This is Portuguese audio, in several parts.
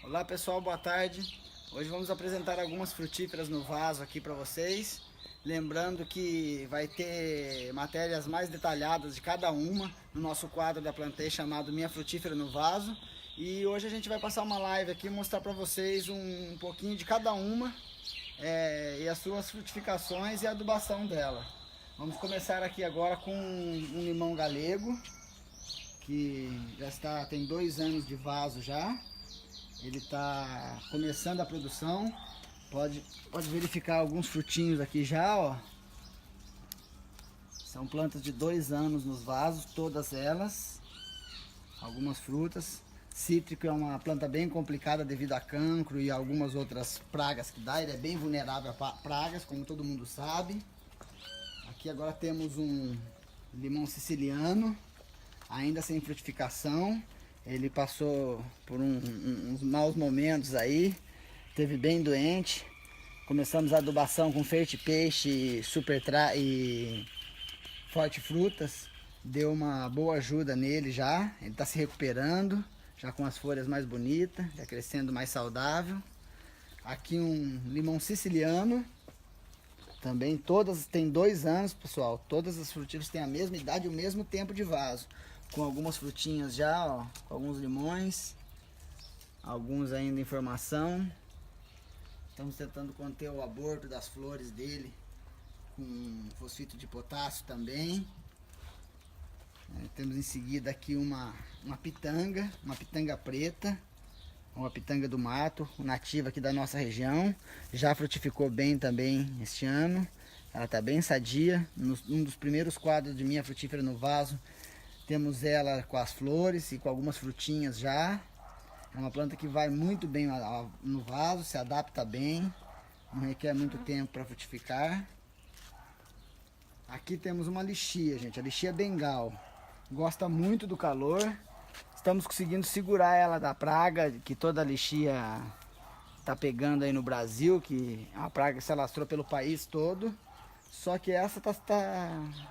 Olá pessoal, boa tarde. Hoje vamos apresentar algumas frutíferas no vaso aqui para vocês. Lembrando que vai ter matérias mais detalhadas de cada uma no nosso quadro da Plantei chamado Minha Frutífera no Vaso. E hoje a gente vai passar uma live aqui e mostrar para vocês um pouquinho de cada uma e as suas frutificações e a adubação dela. Vamos começar aqui agora com um limão galego, que tem 2 anos de vaso já. Ele está começando a produção. Pode verificar alguns frutinhos aqui já, ó. São plantas de 2 anos nos vasos, todas elas. Algumas frutas. Cítrico é uma planta bem complicada devido a cancro e algumas outras pragas que dá. Ele é bem vulnerável a pragas, como todo mundo sabe. Aqui agora temos um limão siciliano, ainda sem frutificação. Ele passou por uns maus momentos aí, teve bem doente. Começamos a adubação com Ferte Peixe e Forte Frutas. Deu uma boa ajuda nele já. Ele está se recuperando, já com as folhas mais bonitas, já crescendo mais saudável. Aqui um limão siciliano. Também todas têm 2 anos, pessoal. Todas as frutíferas têm a mesma idade e o mesmo tempo de vaso. Com algumas frutinhas já, ó, com alguns limões, alguns ainda em formação. Estamos tentando conter o aborto das flores dele com fosfito de potássio também. Temos em seguida aqui uma pitanga preta, uma pitanga do mato, nativa aqui da nossa região. Já frutificou bem também este ano. Ela está bem sadia. Um dos primeiros quadros de Minha Frutífera no Vaso, temos ela com as flores e com algumas frutinhas já. É uma planta que vai muito bem no vaso, se adapta bem, não requer muito tempo para frutificar. Aqui temos uma lixia, gente, a lixia bengal. Gosta muito do calor. Estamos conseguindo segurar ela da praga que toda a lixia está pegando aí no Brasil, que é uma praga que se alastrou pelo país todo. Só que essa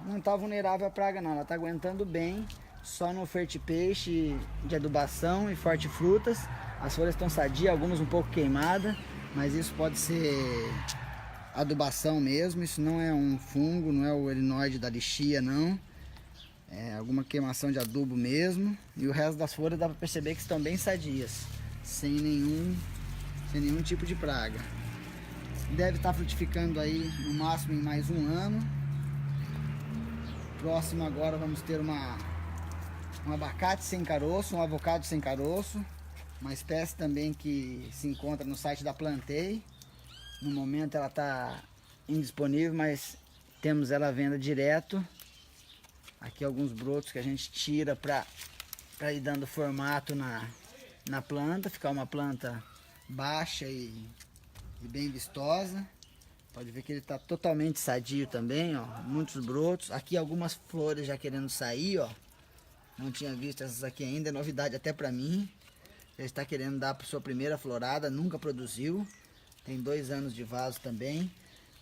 não está vulnerável à praga não, ela está aguentando bem, só no Ferte Peixe de adubação e Forte Frutas. As folhas estão sadias, algumas um pouco queimadas, mas isso pode ser adubação mesmo, isso não é um fungo, não é o elinoide da lixia não. É alguma queimação de adubo mesmo. E o resto das folhas dá para perceber que estão bem sadias, sem nenhum tipo de praga. Deve estar frutificando aí no máximo em mais 1 ano. Próximo agora vamos ter um abacate sem caroço, um avocado sem caroço. Uma espécie também que se encontra no site da Plantei. No momento ela está indisponível, mas temos ela à venda direto. Aqui alguns brotos que a gente tira para ir dando formato na planta, ficar uma planta baixa e bem vistosa. Pode ver que ele está totalmente sadio também, ó. Muitos brotos. Aqui algumas flores já querendo sair, ó. Não tinha visto essas aqui ainda, é novidade até para mim. Já está querendo dar para sua primeira florada, nunca produziu. Tem 2 anos de vaso também.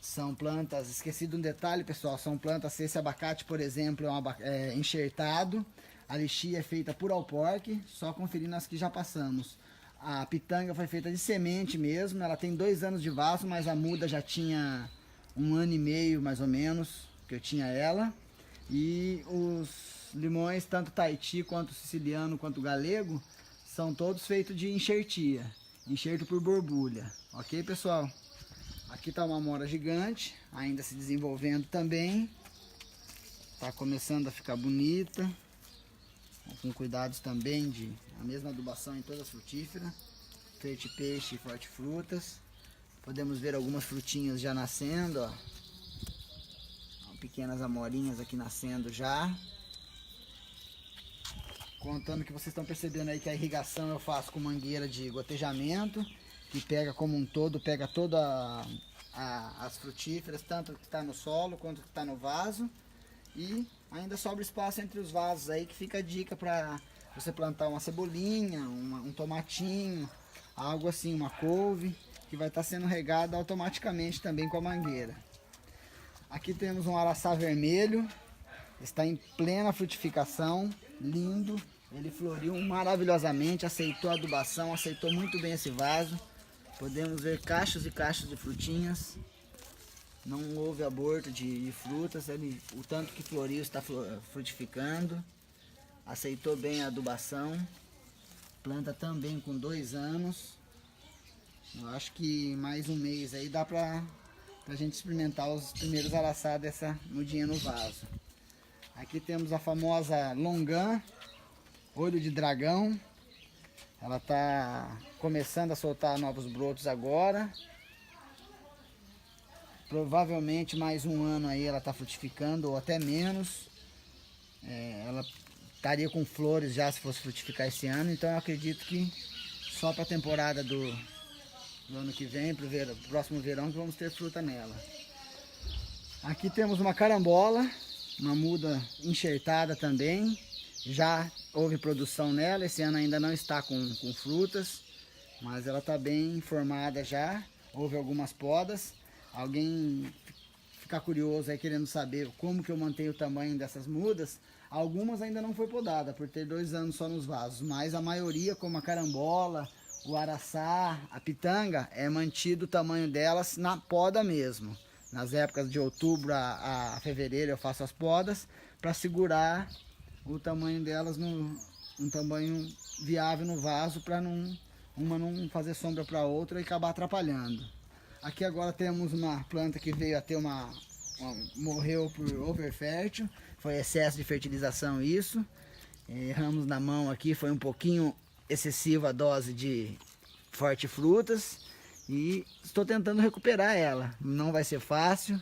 São plantas, esqueci de um detalhe, pessoal, são plantas, esse abacate, por exemplo, é enxertado. A lixia é feita por alporque, só conferindo as que já passamos. A pitanga foi feita de semente mesmo, ela tem 2 anos de vaso, mas a muda já tinha 1 ano e meio mais ou menos que eu tinha ela. E os limões, tanto Tahiti quanto siciliano quanto galego, são todos feitos de enxertia, enxerto por borbulha, ok pessoal? Aqui está uma amora gigante, ainda se desenvolvendo também, está começando a ficar bonita. Com cuidados também a mesma adubação em todas as frutíferas, Ferte Peixe e Forte Frutas. Podemos ver algumas frutinhas já nascendo, ó. Pequenas amorinhas aqui nascendo já. Contando que vocês estão percebendo aí que a irrigação eu faço com mangueira de gotejamento, que pega como um todo, pega todas as frutíferas, tanto que está no solo quanto que está no vaso. E ainda sobra espaço entre os vasos aí, que fica a dica para você plantar uma cebolinha, um tomatinho, algo assim, uma couve, que vai estar sendo regada automaticamente também com a mangueira. Aqui temos um araçá vermelho, está em plena frutificação, lindo, Ele floriu maravilhosamente, aceitou a adubação, aceitou muito bem esse vaso. Podemos ver cachos e cachos de frutinhas. Não houve aborto de frutas, o tanto que floriu está frutificando. Aceitou bem a adubação. Planta também com 2 anos. Eu acho que mais um mês aí dá pra gente experimentar os primeiros araçá dessa mudinha no vaso. Aqui temos a famosa longan, olho de dragão. Ela está começando a soltar novos brotos agora. Provavelmente mais um ano aí ela está frutificando, ou até menos. Ela estaria com flores já se fosse frutificar esse ano, então eu acredito que só para a temporada do ano que vem, pro próximo verão, que vamos ter fruta nela. Aqui temos uma carambola, uma muda enxertada também. Já houve produção nela, esse ano ainda não está com frutas, mas ela está bem formada já. Houve algumas podas. Alguém ficar curioso aí querendo saber como que eu mantenho o tamanho dessas mudas, algumas ainda não foi podada por ter 2 anos só nos vasos, mas a maioria, como a carambola, o araçá, a pitanga, é mantido o tamanho delas na poda mesmo. Nas épocas de outubro a fevereiro eu faço as podas para segurar o tamanho delas um tamanho viável no vaso, para uma não fazer sombra para outra e acabar atrapalhando. Aqui agora temos uma planta que veio a ter morreu por overfértil, foi excesso de fertilização isso. Erramos na mão aqui, foi um pouquinho excessiva a dose de forte frutas e estou tentando recuperar ela. Não vai ser fácil,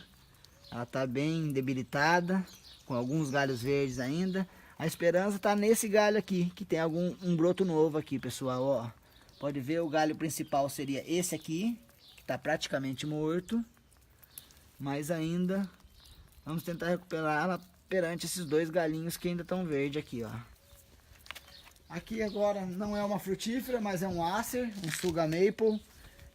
ela está bem debilitada, com alguns galhos verdes ainda. A esperança está nesse galho aqui, que tem um broto novo aqui, pessoal, ó. Pode ver, o galho principal seria esse aqui, que está praticamente morto, mas ainda vamos tentar recuperá-la perante esses 2 galhinhos que ainda estão verdes aqui, ó. Aqui agora não é uma frutífera, mas é um acer, um suga maple,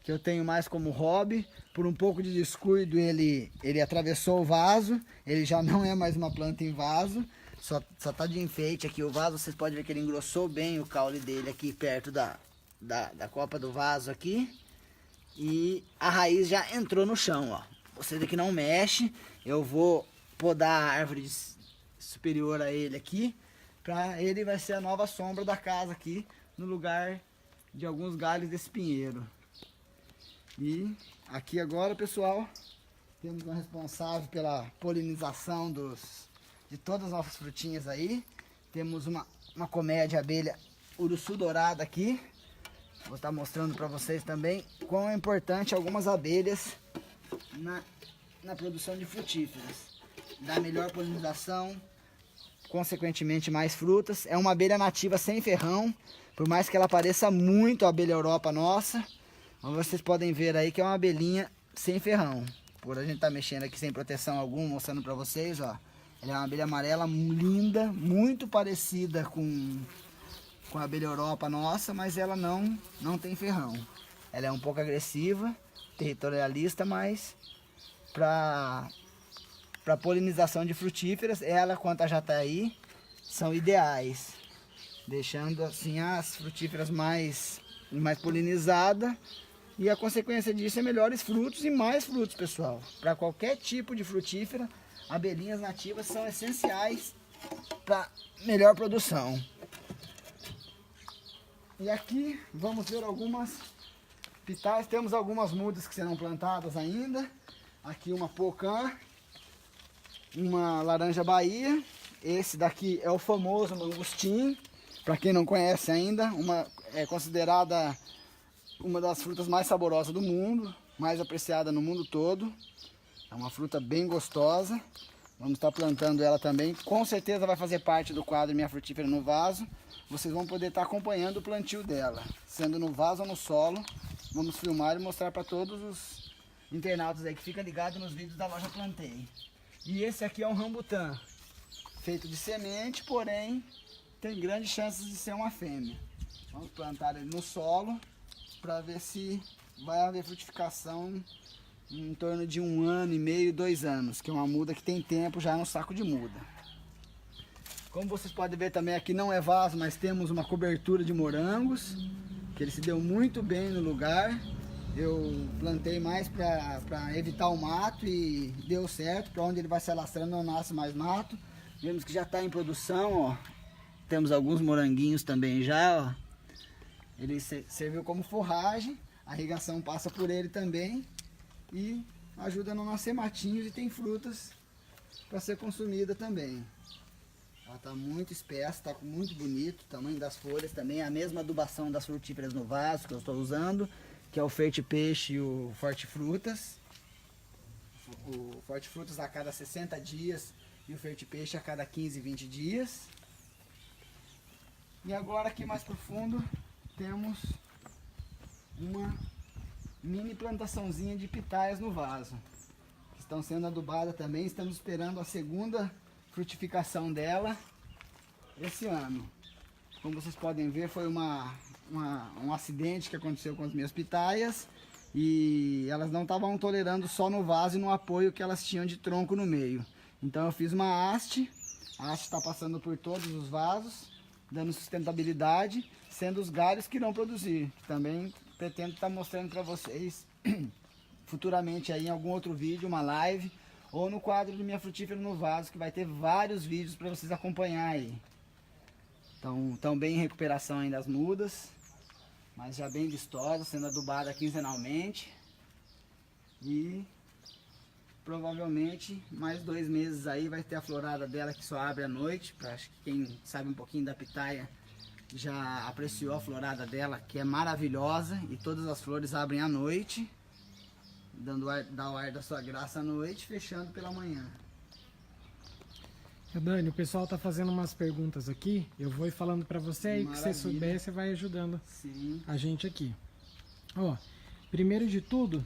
que eu tenho mais como hobby. Por um pouco de descuido ele atravessou o vaso, ele já não é mais uma planta em vaso, só tá de enfeite aqui o vaso. Vocês podem ver que ele engrossou bem o caule dele aqui perto da copa do vaso aqui. E a raiz já entrou no chão, ó. Você vê que não mexe. Eu vou podar a árvore superior a ele aqui, para ele vai ser a nova sombra da casa aqui, no lugar de alguns galhos desse pinheiro. E aqui agora, pessoal, temos um responsável pela polinização de todas as nossas frutinhas aí. Temos uma colmeia de abelha uruçu dourada aqui. Vou estar mostrando para vocês também quão é importante algumas abelhas na produção de frutíferas. Dá melhor polinização, consequentemente mais frutas. É uma abelha nativa sem ferrão, por mais que ela pareça muito a abelha Europa nossa. Mas vocês podem ver aí que é uma abelhinha sem ferrão. Por a gente estar mexendo aqui sem proteção alguma, mostrando para vocês, ó. Ela é uma abelha amarela linda, muito parecida com a abelha Europa nossa, mas ela não tem ferrão. Ela é um pouco agressiva, territorialista, mas para polinização de frutíferas, ela quanto a jataí são ideais, deixando assim as frutíferas mais polinizadas, e a consequência disso é melhores frutos e mais frutos, pessoal. Para qualquer tipo de frutífera, abelhinhas nativas são essenciais para melhor produção. E aqui vamos ver algumas pitais. Temos algumas mudas que serão plantadas ainda. Aqui uma pocã, uma laranja Bahia. Esse daqui é o famoso mangostim. Para quem não conhece ainda, é considerada uma das frutas mais saborosas do mundo, mais apreciada no mundo todo. É uma fruta bem gostosa. Vamos estar plantando ela também. Com certeza vai fazer parte do quadro Minha Frutífera no Vaso. Vocês vão poder estar acompanhando o plantio dela, sendo no vaso ou no solo. Vamos filmar e mostrar para todos os internautas aí que ficam ligados nos vídeos da loja Plantei. E esse aqui é um rambutã, feito de semente, porém tem grandes chances de ser uma fêmea. Vamos plantar ele no solo para ver se vai haver frutificação em torno de 1 ano e meio, 2 anos, que é uma muda que tem tempo já no saco de muda. Como vocês podem ver também, aqui não é vaso, mas temos uma cobertura de morangos, que ele se deu muito bem no lugar. Eu plantei mais para evitar o mato e deu certo. Para onde ele vai se alastrando não nasce mais mato. Vemos que já está em produção, ó. Temos alguns moranguinhos também já, ó. Ele serviu como forragem, a irrigação passa por ele também e ajuda a não nascer matinhos e tem frutas para ser consumida também. Ela está muito espessa, está muito bonito, o tamanho das folhas também, a mesma adubação das frutíferas no vaso que eu estou usando, que é o Ferte Peixe e o Forte Frutas. O Forte Frutas a cada 60 dias e o Ferte Peixe a cada 15, 20 dias. E agora aqui mais pro fundo temos uma mini plantaçãozinha de pitaias no vaso, que estão sendo adubadas também, estamos esperando a segunda frutificação dela esse ano. Como vocês podem ver, foi um acidente que aconteceu com as minhas pitaias e elas não estavam tolerando só no vaso e no apoio que elas tinham de tronco no meio. Então eu fiz uma haste, a haste está passando por todos os vasos, dando sustentabilidade, sendo os galhos que irão produzir. Também pretendo estar mostrando para vocês futuramente aí em algum outro vídeo, uma live, ou no quadro do Minha Frutífera no Vaso, que vai ter vários vídeos para vocês acompanhar aí. Então, estão bem em recuperação ainda as mudas, mas já bem vistosas, sendo adubada quinzenalmente. E provavelmente mais 2 meses aí vai ter a florada dela que só abre à noite. Acho que quem sabe um pouquinho da pitaia já apreciou a florada dela, que é maravilhosa, e todas as flores abrem à noite, dá o ar da sua graça à noite, fechando pela manhã. Dani, o pessoal tá fazendo umas perguntas aqui, eu vou ir falando para você, aí que você souber, você vai ajudando. Sim. A gente aqui. Ó, primeiro de tudo,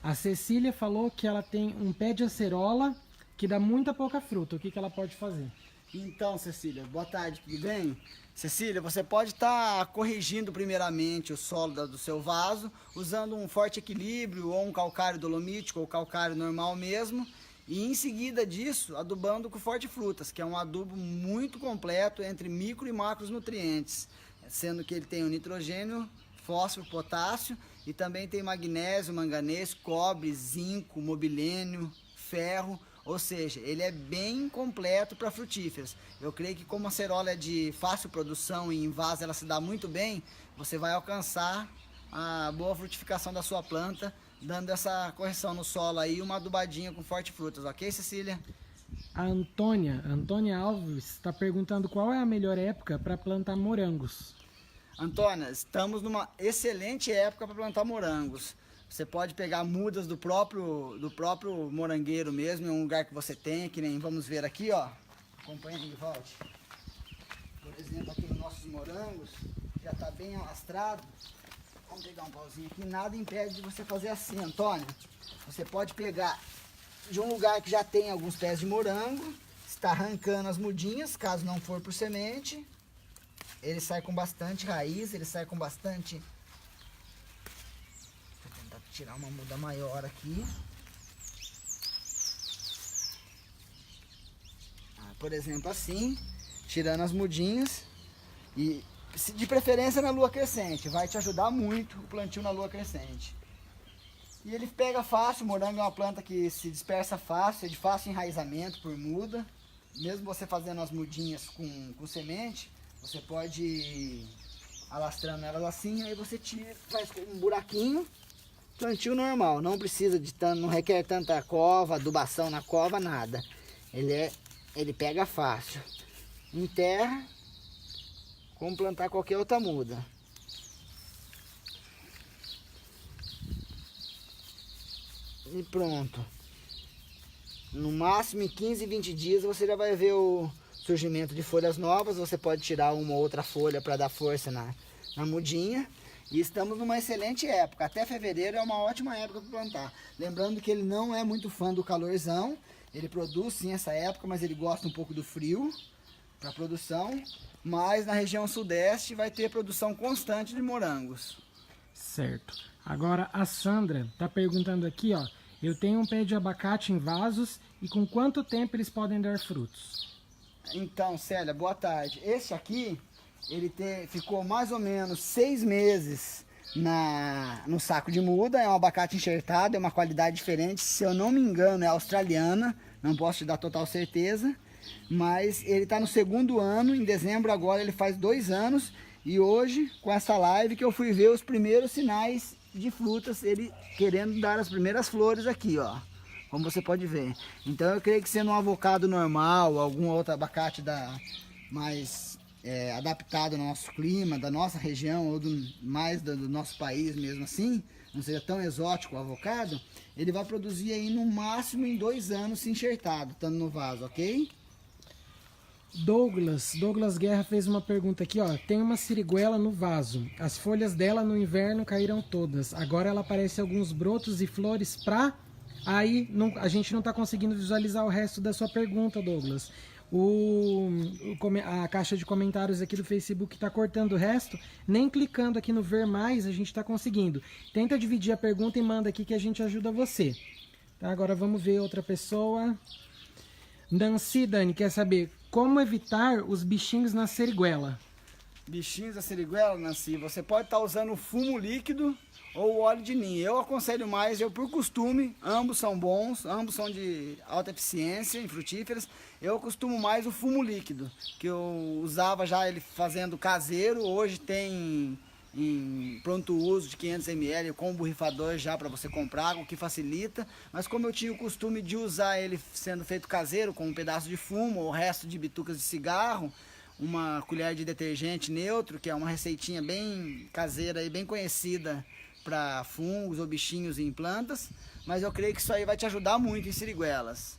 a Cecília falou que ela tem um pé de acerola que dá muita pouca fruta. O que ela pode fazer? Então, Cecília, boa tarde, tudo bem? Cecília, você pode estar corrigindo primeiramente o solo do seu vaso, usando um forte equilíbrio, ou um calcário dolomítico, ou calcário normal mesmo, e em seguida disso, adubando com Forte Frutas, que é um adubo muito completo entre micro e macros nutrientes, sendo que ele tem o nitrogênio, fósforo, potássio, e também tem magnésio, manganês, cobre, zinco, mobilênio, ferro. Ou seja, ele é bem completo para frutíferas. Eu creio que como a acerola é de fácil produção e em vaso ela se dá muito bem, você vai alcançar a boa frutificação da sua planta, dando essa correção no solo aí, uma adubadinha com Forte Frutas, ok, Cecília? A Antônia Alves está perguntando qual é a melhor época para plantar morangos. Antônia, estamos numa excelente época para plantar morangos. Você pode pegar mudas do próprio morangueiro mesmo, em um lugar que você tenha, que nem vamos ver aqui, ó. Acompanha aí, volte. Por exemplo, aqui nos nossos morangos, já está bem alastrado. Vamos pegar um pauzinho aqui. Nada impede de você fazer assim, Antônia. Você pode pegar de um lugar que já tem alguns pés de morango, está arrancando as mudinhas, caso não for por semente. Ele sai com bastante raiz, ele sai com bastante... Tirar uma muda maior aqui. Por exemplo, assim, tirando as mudinhas. E de preferência na lua crescente, vai te ajudar muito o plantio na lua crescente. E ele pega fácil, o morango é uma planta que se dispersa fácil, é de fácil enraizamento por muda. Mesmo você fazendo as mudinhas com semente, você pode ir alastrando elas assim, aí você tira, faz um buraquinho. Plantio normal, não precisa de não requer tanta cova, adubação na cova, nada. Ele pega fácil. Em terra, como plantar qualquer outra muda. E pronto. No máximo em 15, 20 dias você já vai ver o surgimento de folhas novas. Você pode tirar uma ou outra folha para dar força na mudinha. E estamos numa excelente época, até fevereiro é uma ótima época para plantar. Lembrando que ele não é muito fã do calorzão, ele produz sim essa época, mas ele gosta um pouco do frio para produção. Mas na região sudeste vai ter produção constante de morangos. Certo. Agora a Sandra está perguntando aqui, ó, eu tenho um pé de abacate em vasos e com quanto tempo eles podem dar frutos? Então, Célia, boa tarde. Esse aqui, ficou mais ou menos 6 meses no saco de muda. É um abacate enxertado, é uma qualidade diferente. Se eu não me engano, é australiana. Não posso te dar total certeza. Mas ele está no segundo ano. Em dezembro agora ele faz 2 anos. E hoje, com essa live, que eu fui ver os primeiros sinais de frutas. Ele querendo dar as primeiras flores aqui, ó. Como você pode ver. Então eu creio que sendo um avocado normal, algum outro abacate mais adaptado ao nosso clima, da nossa região, ou mais do nosso país mesmo assim, não seja tão exótico o avocado, ele vai produzir aí no máximo em 2 anos se enxertado, estando no vaso, ok? Douglas Guerra fez uma pergunta aqui, ó. Tem uma siriguela no vaso. As folhas dela no inverno caíram todas. Agora ela parece alguns brotos e flores pra... Aí a gente não está conseguindo visualizar o resto da sua pergunta, Douglas. A caixa de comentários aqui do Facebook está cortando o resto. Nem clicando aqui no ver mais a gente está conseguindo. Tenta dividir a pergunta e manda aqui que a gente ajuda você. Tá, agora vamos ver outra pessoa. Nancy Dani quer saber como evitar os bichinhos na seriguela. Bichinhos da siriguela, Nancy, você pode estar usando fumo líquido ou óleo de ninho. Eu aconselho mais, por costume, ambos são bons, ambos são de alta eficiência em frutíferas. Eu costumo mais o fumo líquido, que eu usava já ele fazendo caseiro. Hoje tem em pronto uso de 500 ml com borrifador já para você comprar, o que facilita. Mas como eu tinha o costume de usar ele sendo feito caseiro, com um pedaço de fumo ou resto de bitucas de cigarro, uma colher de detergente neutro, que é uma receitinha bem caseira e bem conhecida para fungos ou bichinhos em plantas, mas eu creio que isso aí vai te ajudar muito em siriguelas.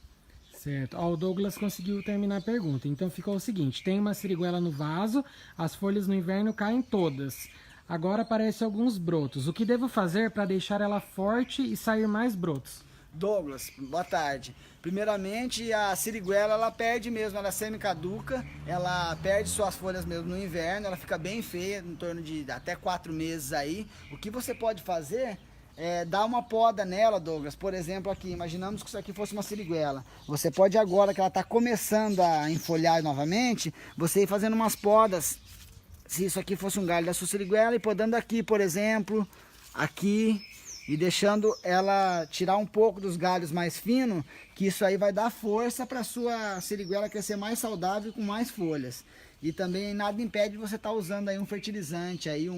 Certo. Ó, o Douglas conseguiu terminar a pergunta. Então ficou o seguinte: tem uma siriguela no vaso, as folhas no inverno caem todas. Agora aparecem alguns brotos. O que devo fazer para deixar ela forte e sair mais brotos? Douglas, boa tarde. Primeiramente, a siriguela, ela perde mesmo, ela é semi-caduca, ela perde suas folhas mesmo no inverno, ela fica bem feia, em torno de até 4 meses aí. O que você pode fazer é dar uma poda nela, Douglas. Por exemplo, aqui, imaginamos que isso aqui fosse uma siriguela. Você pode agora que ela está começando a enfolhar novamente, você ir fazendo umas podas. Se isso aqui fosse um galho da sua siriguela, e podando aqui, por exemplo, aqui, e deixando ela tirar um pouco dos galhos mais finos, que isso aí vai dar força para a sua siriguela crescer mais saudável e com mais folhas. E também nada impede de você estar usando aí um fertilizante aí,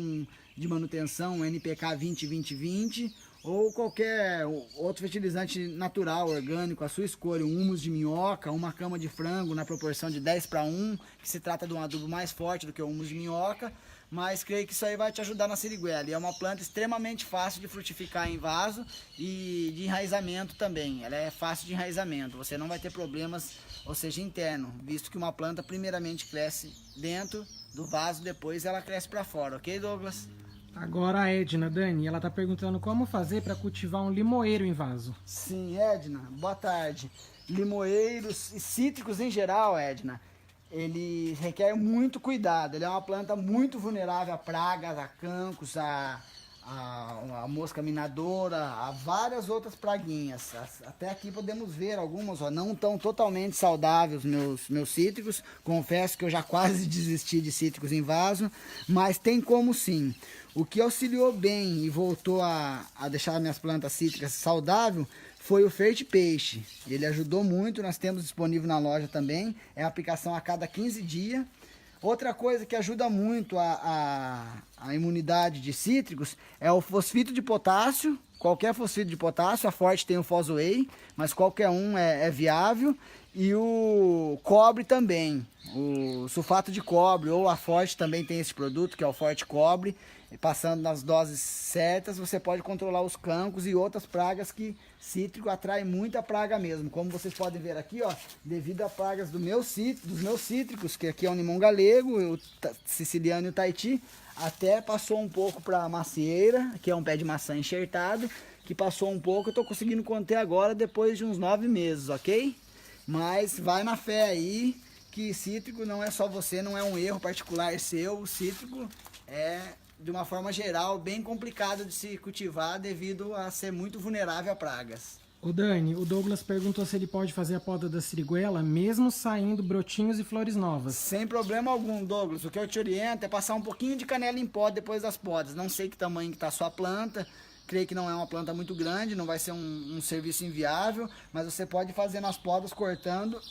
de manutenção, um NPK 20-20-20, ou qualquer outro fertilizante natural, orgânico, a sua escolha, um humus de minhoca, uma cama de frango na proporção de 10:1, que se trata de um adubo mais forte do que o humus de minhoca. Mas creio que isso aí vai te ajudar na siriguela. E é uma planta extremamente fácil de frutificar em vaso e de enraizamento também. Ela é fácil de enraizamento, você não vai ter problemas, ou seja, interno, visto que uma planta primeiramente cresce dentro do vaso, depois ela cresce para fora, ok, Douglas? Agora a Edna, Dani, ela está perguntando como fazer para cultivar um limoeiro em vaso. Sim, Edna, boa tarde. Limoeiros e cítricos em geral, Edna, ele requer muito cuidado. Ele é uma planta muito vulnerável a pragas, a cancros, a mosca minadora, a várias outras praguinhas. Até aqui podemos ver algumas, ó, não tão totalmente saudáveis meus cítricos. Confesso que eu já quase desisti de cítricos em vaso, mas tem como sim. O que auxiliou bem e voltou a deixar minhas plantas cítricas saudáveis foi o Fert Peixe. Ele ajudou muito, nós temos disponível na loja também. É a aplicação a cada 15 dias. Outra coisa que ajuda muito a imunidade de cítricos é o fosfito de potássio. Qualquer fosfito de potássio, a Forte tem o Fosway, mas qualquer um é viável. E o cobre também, o sulfato de cobre, ou a Forte também tem esse produto, que é o Forte Cobre. E passando nas doses certas, você pode controlar os cancros e outras pragas que cítrico atrai muita praga mesmo. Como vocês podem ver aqui, ó, devido a pragas dos meus cítricos, que aqui é o limão galego, o siciliano e o Tahiti, até passou um pouco para a macieira, que é um pé de maçã enxertado, que passou um pouco, eu estou conseguindo conter agora depois de uns 9 meses, ok? Mas vai na fé aí, que cítrico não é só você, não é um erro particular seu, o cítrico é, de uma forma geral, bem complicado de se cultivar devido a ser muito vulnerável a pragas. Ô Dani, o Douglas perguntou se ele pode fazer a poda da siriguela mesmo saindo brotinhos e flores novas. Sem problema algum, Douglas. O que eu te oriento é passar um pouquinho de canela em pó depois das podas. Não sei que tamanho que está a sua planta. Creio que não é uma planta muito grande, não vai ser um serviço inviável, mas você pode fazer nas podas cortando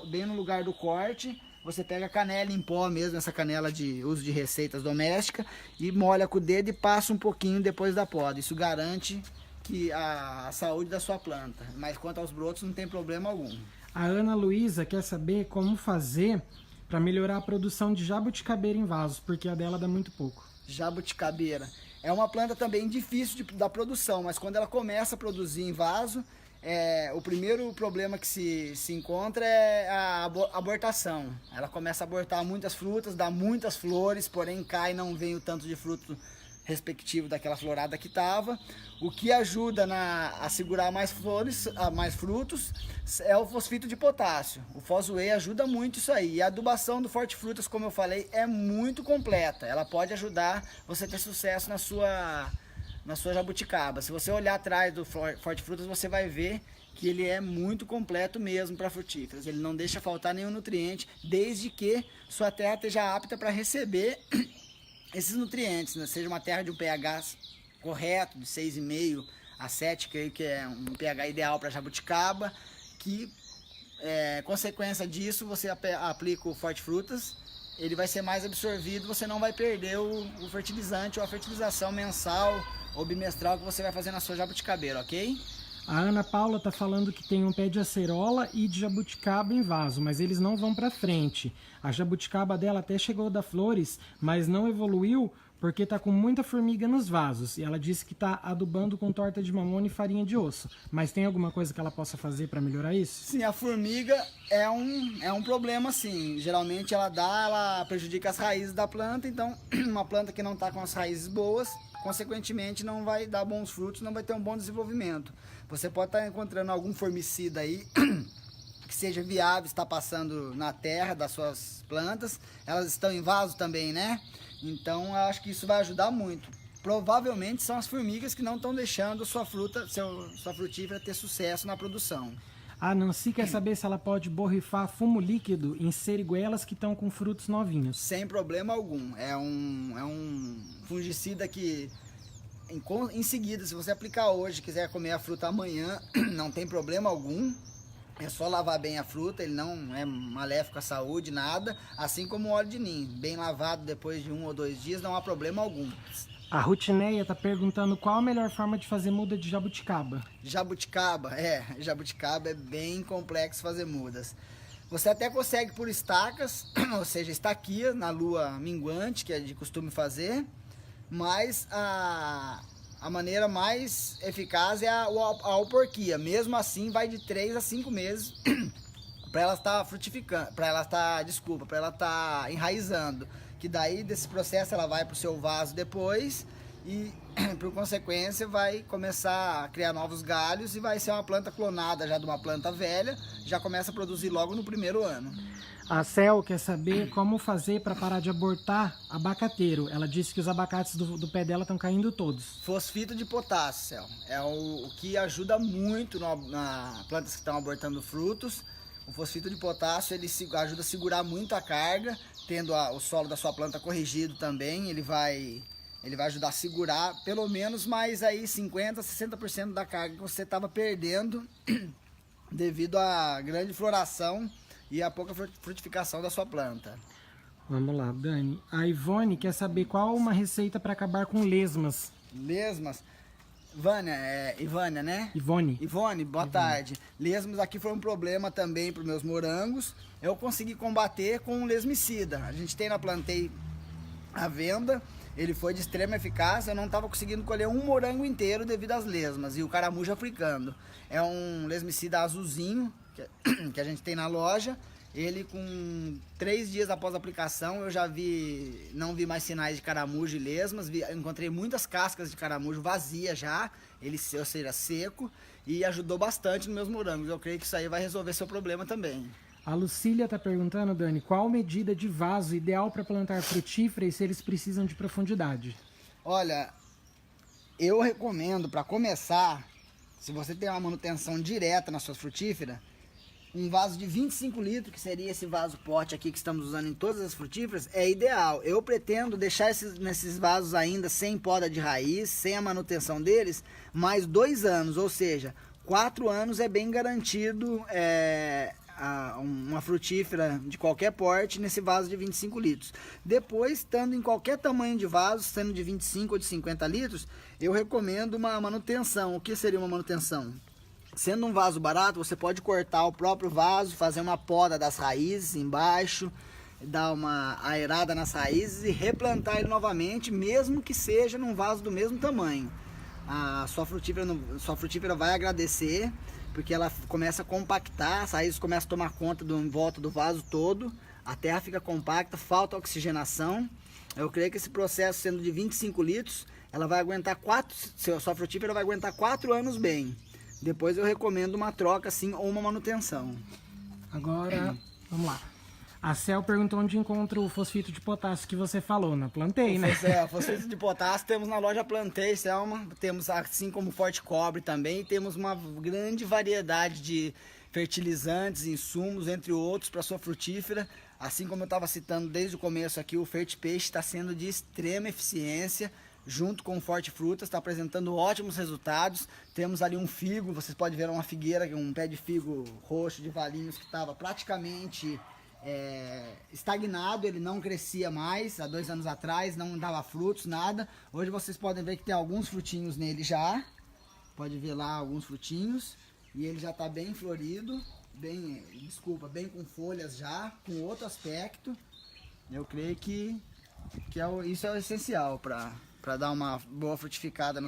bem no lugar do corte. Você pega a canela em pó mesmo, essa canela de uso de receitas domésticas, e molha com o dedo e passa um pouquinho depois da poda. Isso garante que a saúde da sua planta. Mas quanto aos brotos, não tem problema algum. A Ana Luísa quer saber como fazer para melhorar a produção de jabuticabeira em vasos, porque a dela dá muito pouco. Jabuticabeira é uma planta também difícil da produção, mas quando ela começa a produzir em vaso, o primeiro problema que se encontra é a abortação. Ela começa a abortar muitas frutas, dá muitas flores, porém cai e não vem o tanto de fruto respectivo daquela florada que estava. O que ajuda a segurar mais flores, mais frutos, é o fosfito de potássio. O Fosway ajuda muito isso aí. E a adubação do Forte Frutas, como eu falei, é muito completa. Ela pode ajudar você a ter sucesso na sua jabuticaba. Se você olhar atrás do Forte Frutas, você vai ver que ele é muito completo mesmo para frutíferas. Ele não deixa faltar nenhum nutriente, desde que sua terra esteja apta para receber esses nutrientes, né? Seja uma terra de um pH correto, de 6,5 a 7, creio que é um pH ideal para jabuticaba, que, consequência disso, você aplica o Forte Frutas, ele vai ser mais absorvido, você não vai perder o fertilizante ou a fertilização mensal ou bimestral que você vai fazer na sua jabuticabeira, ok? A Ana Paula está falando que tem um pé de acerola e de jabuticaba em vaso, mas eles não vão para frente. A jabuticaba dela até chegou a dar flores, mas não evoluiu porque está com muita formiga nos vasos. E ela disse que está adubando com torta de mamona e farinha de osso. Mas tem alguma coisa que ela possa fazer para melhorar isso? Sim, a formiga é um problema, sim. Geralmente ela prejudica as raízes da planta, então uma planta que não está com as raízes boas, consequentemente não vai dar bons frutos, não vai ter um bom desenvolvimento. Você pode estar encontrando algum formicida aí que seja viável, está passando na terra das suas plantas. Elas estão em vaso também, né? Então eu acho que isso vai ajudar muito. Provavelmente são as formigas que não estão deixando sua frutífera ter sucesso na produção. A Nancy quer saber se ela pode borrifar fumo líquido em seriguelas que estão com frutos novinhos. Sem problema algum. É um fungicida que, em seguida, se você aplicar hoje e quiser comer a fruta amanhã, não tem problema algum. É só lavar bem a fruta, ele não é maléfico à saúde, nada. Assim como o óleo de ninho, bem lavado depois de 1 ou 2 dias, não há problema algum. A Rutineia está perguntando qual a melhor forma de fazer muda de jabuticaba. Jabuticaba é bem complexo fazer mudas. Você até consegue por estacas, ou seja, estaquia na lua minguante, que é de costume fazer, mas a maneira mais eficaz é a alporquia. Mesmo assim, vai de 3 a 5 meses para ela estar frutificando, para ela estar enraizando. Que daí, desse processo, ela vai para o seu vaso depois e, por consequência, vai começar a criar novos galhos e vai ser uma planta clonada já de uma planta velha, já começa a produzir logo no primeiro ano. A Cel quer saber como fazer para parar de abortar abacateiro. Ela disse que os abacates do pé dela estão caindo todos. Fosfito de potássio, Cel, é o que ajuda muito na plantas que estão abortando frutos. O fosfito de potássio ele ajuda a segurar muito a carga, tendo o solo da sua planta corrigido também, ele vai ajudar a segurar pelo menos mais aí 50% a 60% da carga que você estava perdendo devido à grande floração e à pouca frutificação da sua planta. Vamos lá, Dani. A Ivone quer saber qual uma receita para acabar com lesmas. Lesmas? Ivânia, né? Ivone, boa tarde. Lesmas aqui foi um problema também para os meus morangos. Eu consegui combater com um lesmicida. A gente tem na Plantei à venda. Ele foi de extrema eficácia. Eu não estava conseguindo colher um morango inteiro devido às lesmas e o caramujo africano. É um lesmicida azulzinho que a gente tem na loja. Ele com 3 dias após a aplicação eu já não vi mais sinais de caramujo e lesmas, encontrei muitas cascas de caramujo vazias já, ou seja, seco, e ajudou bastante nos meus morangos. Eu creio que isso aí vai resolver seu problema também. A Lucília está perguntando, Dani, qual medida de vaso ideal para plantar frutífera e se eles precisam de profundidade? Olha, eu recomendo para começar se você tem uma manutenção direta na sua frutífera, um vaso de 25 litros, que seria esse vaso pote aqui que estamos usando em todas as frutíferas, é ideal. Eu pretendo deixar nesses vasos ainda sem poda de raiz, sem a manutenção deles, mais 2 anos, ou seja, 4 anos é bem garantido uma frutífera de qualquer porte nesse vaso de 25 litros. Depois, estando em qualquer tamanho de vaso, sendo de 25 ou de 50 litros, eu recomendo uma manutenção. O que seria uma manutenção? Sendo um vaso barato, você pode cortar o próprio vaso, fazer uma poda das raízes embaixo, dar uma aerada nas raízes e replantar ele novamente, mesmo que seja num vaso do mesmo tamanho. A sua frutífera vai agradecer, porque ela começa a compactar, as raízes começam a tomar conta em volta do vaso todo, a terra fica compacta, falta oxigenação. Eu creio que esse processo, sendo de 25 litros, ela vai aguentar sua frutífera vai aguentar 4 anos bem. Depois eu recomendo uma troca assim ou uma manutenção. Agora, vamos lá. A Cel perguntou onde encontra o fosfito de potássio que você falou, na Plantei, né? O fosfito de potássio temos na loja Plantei, Selma. Temos assim como Forte Cobre também. E temos uma grande variedade de fertilizantes, insumos, entre outros, para sua frutífera. Assim como eu estava citando desde o começo aqui, o Fertipeixe está sendo de extrema eficiência. Junto com o Forte Frutas, está apresentando ótimos resultados. Temos ali um figo, vocês podem ver uma figueira, um pé de figo roxo de Valinhos que estava praticamente estagnado, ele não crescia mais há 2 anos atrás, não dava frutos, nada. Hoje vocês podem ver que tem alguns frutinhos nele já, pode ver lá alguns frutinhos, e ele já está bem florido, bem com folhas já, com outro aspecto. Eu creio que isso é o essencial para dar uma boa frutificada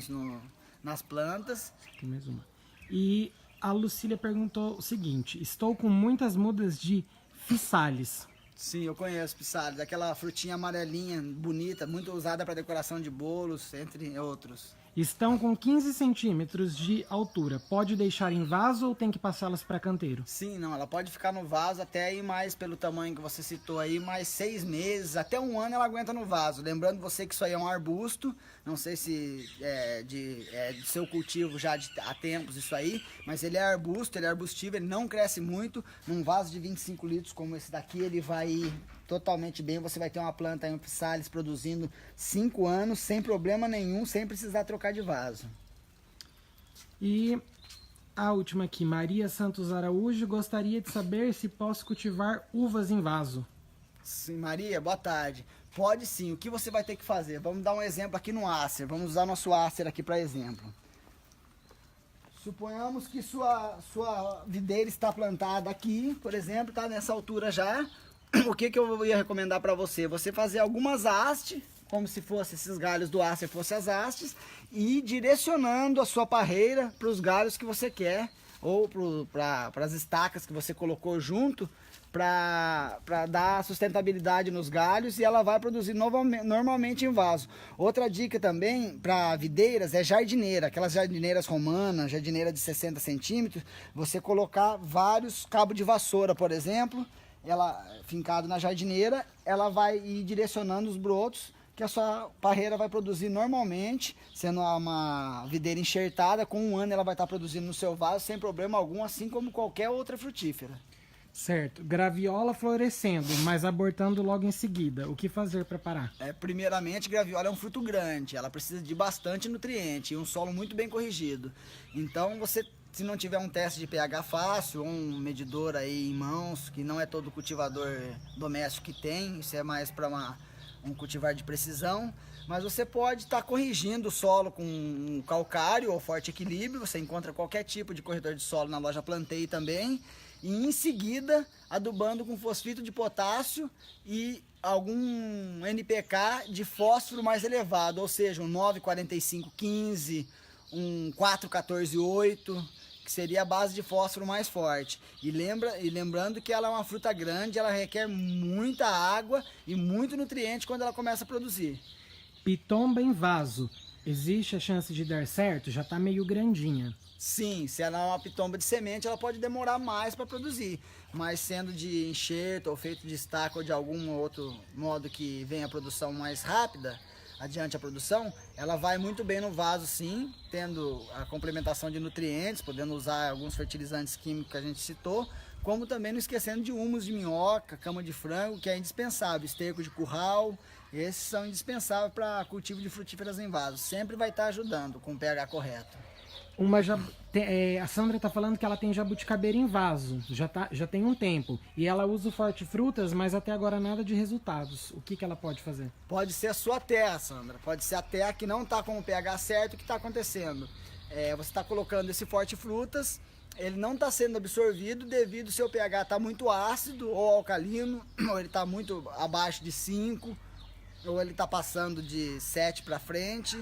nas plantas. Tem mais uma. E a Lucília perguntou o seguinte: estou com muitas mudas de Physalis. Sim, eu conheço Physalis, aquela frutinha amarelinha, bonita, muito usada para decoração de bolos, entre outros. Estão com 15 centímetros de altura. Pode deixar em vaso ou tem que passá-las para canteiro? Sim, não, ela pode ficar no vaso até aí mais pelo tamanho que você citou aí, mais 6 meses, até 1 ano ela aguenta no vaso. Lembrando você que isso aí é um arbusto, não sei se é de seu cultivo já há tempos isso aí, mas ele é arbusto, ele é arbustível, ele não cresce muito. Num vaso de 25 litros como esse daqui, ele vai ir totalmente bem. Você vai ter uma planta aí, um Physalis, produzindo 5 anos, sem problema nenhum, sem precisar trocar de vaso. E a última aqui, Maria Santos Araújo, gostaria de saber se posso cultivar uvas em vaso. Sim, Maria, boa tarde. Pode sim, o que você vai ter que fazer? Vamos dar um exemplo aqui no Acer, vamos usar nosso Acer aqui para exemplo. Suponhamos que sua videira está plantada aqui, por exemplo, está nessa altura já. O que eu ia recomendar para você? Você fazer algumas hastes, como se fosse esses galhos do Acer fossem as hastes, e ir direcionando a sua parreira para os galhos que você quer, ou para as estacas que você colocou junto, para dar sustentabilidade nos galhos, e ela vai produzir normalmente em vaso. Outra dica também para videiras é jardineira, aquelas jardineiras romanas, jardineira de 60 centímetros, você colocar vários cabos de vassoura, por exemplo, ela fincado na jardineira, ela vai ir direcionando os brotos que a sua parreira vai produzir normalmente, sendo uma videira enxertada. Com 1 ano ela vai estar produzindo no seu vaso sem problema algum, assim como qualquer outra frutífera. Certo. Graviola florescendo, mas abortando logo em seguida. O que fazer para parar? Primeiramente, graviola é um fruto grande, ela precisa de bastante nutriente e um solo muito bem corrigido. Então você, se não tiver um teste de pH fácil, um medidor aí em mãos, que não é todo cultivador doméstico que tem, isso é mais para um cultivar de precisão, mas você pode estar corrigindo o solo com um calcário ou forte equilíbrio. Você encontra qualquer tipo de corredor de solo na loja Plantei também, e em seguida adubando com fosfito de potássio e algum NPK de fósforo mais elevado, ou seja, um 9,45,15, um 4,14,8, que seria a base de fósforo mais forte. E lembrando que ela é uma fruta grande, ela requer muita água e muito nutriente quando ela começa a produzir. Pitomba em vaso, existe a chance de dar certo? Já está meio grandinha. Sim, se ela é uma pitomba de semente, ela pode demorar mais para produzir, mas sendo de enxerto ou feito de estaca ou de algum outro modo que venha a produção mais rápida, adiante a produção, ela vai muito bem no vaso sim, tendo a complementação de nutrientes, podendo usar alguns fertilizantes químicos que a gente citou, como também não esquecendo de humus de minhoca, cama de frango, que é indispensável, esterco de curral, esses são indispensáveis para cultivo de frutíferas em vaso, sempre vai estar ajudando com o pH correto. A Sandra está falando que ela tem jabuticabeira em vaso, já tem um tempo. E ela usa o Forte Frutas, mas até agora nada de resultados. O que ela pode fazer? Pode ser a sua terra, Sandra. Pode ser a terra que não está com o pH certo. O que está acontecendo? Você está colocando esse Forte Frutas, ele não está sendo absorvido devido ao seu pH estar muito ácido ou alcalino, ou ele está muito abaixo de 5, ou ele está passando de 7 para frente.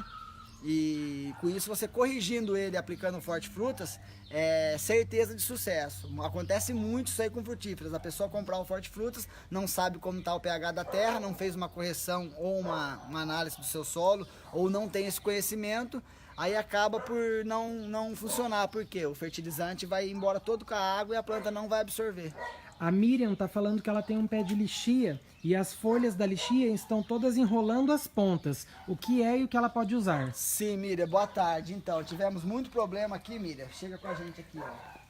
E com isso você corrigindo ele, aplicando o Forte Frutas, é certeza de sucesso. Acontece muito isso aí com frutíferas. A pessoa comprar o Forte Frutas, não sabe como está o pH da terra, não fez uma correção ou uma análise do seu solo, ou não tem esse conhecimento, aí acaba por não funcionar, porque o fertilizante vai embora todo com a água e a planta não vai absorver. A Miriam está falando que ela tem um pé de lixia e as folhas da lixia estão todas enrolando as pontas. O que é e o que ela pode usar? Sim, Miriam, boa tarde. Então, tivemos muito problema aqui, Miriam. Chega com a gente aqui, ó.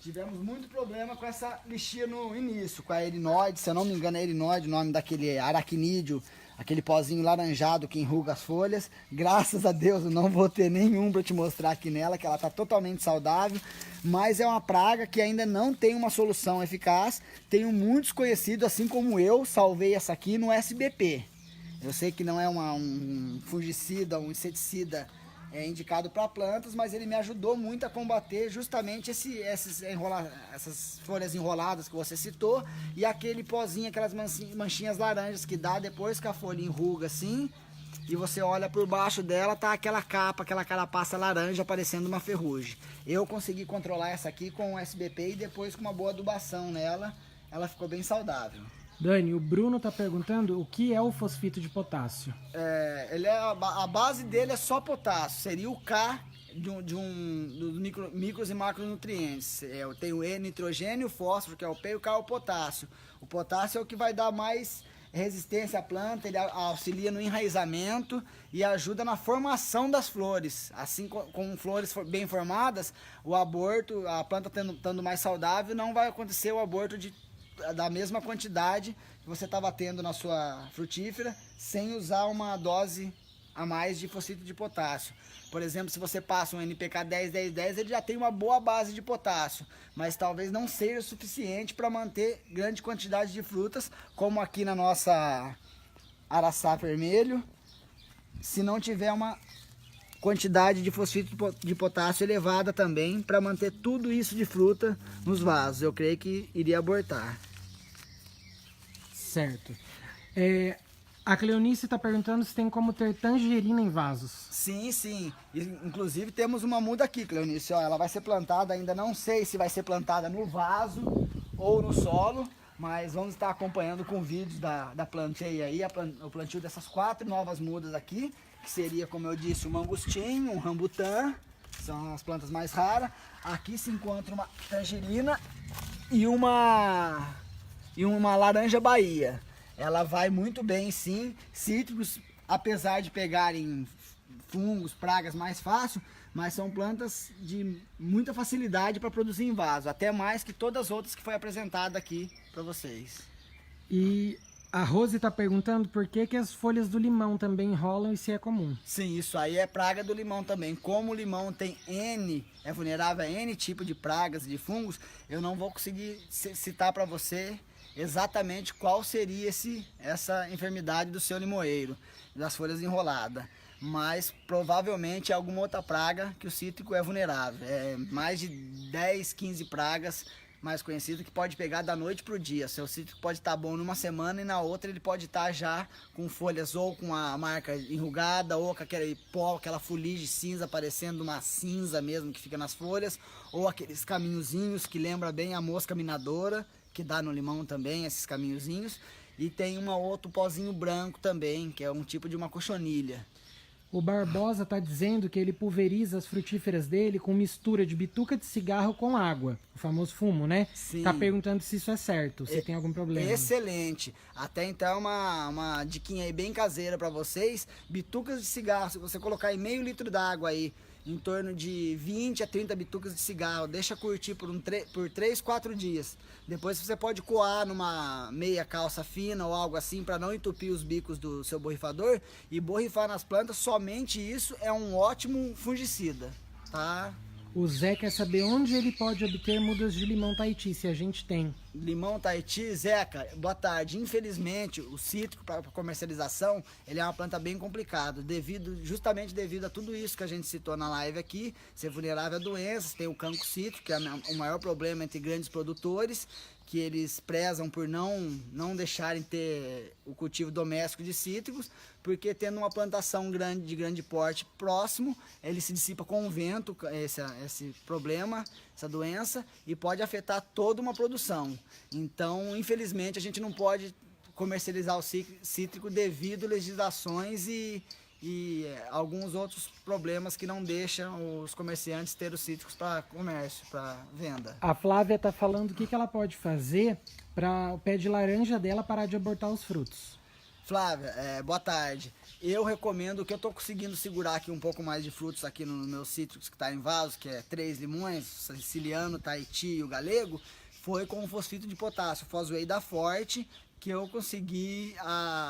Tivemos muito problema com essa lixia no início, com a erinoide. Se eu não me engano, é erinoide, o nome daquele aracnídeo, aquele pozinho laranjado que enruga as folhas. Graças a Deus eu não vou ter nenhum para te mostrar aqui nela, que ela está totalmente saudável. Mas é uma praga que ainda não tem uma solução eficaz. Tenho muitos conhecidos, assim como eu, salvei essa aqui no SBP. Eu sei que não é um fungicida, um inseticida indicado para plantas, mas ele me ajudou muito a combater justamente essas folhas enroladas que você citou e aquele pozinho, aquelas manchinhas laranjas que dá depois que a folha enruga assim e você olha por baixo dela, tá aquela capa, aquela carapaça laranja parecendo uma ferrugem. Eu consegui controlar essa aqui com o SBP e depois com uma boa adubação nela, ela ficou bem saudável. Dani, o Bruno está perguntando o que é o fosfito de potássio. A base dele é só potássio, seria o K dos micros e macronutrientes. Eu tenho o E, nitrogênio, o fósforo, que é o P, e o K é o potássio. O potássio é o que vai dar mais resistência à planta, ele auxilia no enraizamento e ajuda na formação das flores. Assim, com flores bem formadas, o aborto, a planta estando mais saudável, não vai acontecer o aborto da mesma quantidade que você estava tendo na sua frutífera, sem usar uma dose a mais de fosfito de potássio. Por exemplo, se você passa um NPK 10-10-10, ele já tem uma boa base de potássio, mas talvez não seja suficiente para manter grande quantidade de frutas, como aqui na nossa araçá vermelho, se não tiver uma quantidade de fosfito de potássio elevada também, para manter tudo isso de fruta nos vasos. Eu creio que iria abortar. Certo. A Cleonice está perguntando se tem como ter tangerina em vasos. Sim, sim. Inclusive temos uma muda aqui, Cleonice. Ó, ela vai ser plantada, ainda não sei se vai ser plantada no vaso ou no solo, mas vamos estar acompanhando com vídeos da planteia aí, o plantio dessas 4 novas mudas aqui, que seria, como eu disse, um mangostim, um rambutã, são as plantas mais raras. Aqui se encontra uma tangerina e uma laranja Bahia. Ela vai muito bem, sim. Cítricos, apesar de pegarem fungos, pragas mais fácil, mas são plantas de muita facilidade para produzir em vaso, até mais que todas as outras que foi apresentada aqui para vocês. E a Rose está perguntando por que as folhas do limão também enrolam e se é comum. Sim, isso aí é praga do limão também. Como o limão tem é vulnerável a N tipo de pragas e de fungos, eu não vou conseguir citar para você exatamente qual seria essa enfermidade do seu limoeiro, das folhas enroladas. Mas provavelmente é alguma outra praga que o cítrico é vulnerável. É mais de 10, 15 pragas mais conhecidas que pode pegar da noite para o dia. Seu cítrico pode estar bom numa semana e na outra ele pode estar já com folhas ou com a marca enrugada ou com aquele pó, aquela fuligem cinza parecendo uma cinza mesmo que fica nas folhas, ou aqueles caminhozinhos que lembra bem a mosca minadora, que dá no limão também, esses caminhozinhos. E tem outro pozinho branco também, que é um tipo de uma cochonilha. O Barbosa está dizendo que ele pulveriza as frutíferas dele com mistura de bituca de cigarro com água, o famoso fumo, né? Sim. Tá perguntando se isso é certo, se tem algum problema. Excelente. Até então uma diquinha aí bem caseira para vocês. Bitucas de cigarro, se você colocar em meio litro d'água aí, em torno de 20 a 30 bitucas de cigarro, deixa curtir por 3, 4 dias. Depois você pode coar numa meia calça fina ou algo assim para não entupir os bicos do seu borrifador e borrifar nas plantas. Somente isso é um ótimo fungicida, tá? O Zé quer saber onde ele pode obter mudas de limão Tahiti, se a gente tem. Limão Tahiti, Zeca, boa tarde. Infelizmente, o cítrico para comercialização, ele é uma planta bem complicada, justamente devido a tudo isso que a gente citou na live aqui, ser vulnerável a doenças, tem o cancro cítrico, que é o maior problema entre grandes produtores, que eles prezam por não deixarem ter o cultivo doméstico de cítricos, porque tendo uma plantação de grande porte próximo, ele se dissipa com o vento, esse problema, essa doença, e pode afetar toda uma produção. Então, infelizmente, a gente não pode comercializar o cítrico devido a legislações e alguns outros problemas que não deixam os comerciantes ter os cítricos para comércio, para venda. A Flávia está falando o que ela pode fazer para o pé de laranja dela parar de abortar os frutos. Flávia, boa tarde. Eu recomendo que eu estou conseguindo segurar aqui um pouco mais de frutos aqui nos meus cítricos que está em vaso, que é 3 limões, siciliano, Tahiti e o galego, foi com o fosfito de potássio, Fosway da Forte, que eu consegui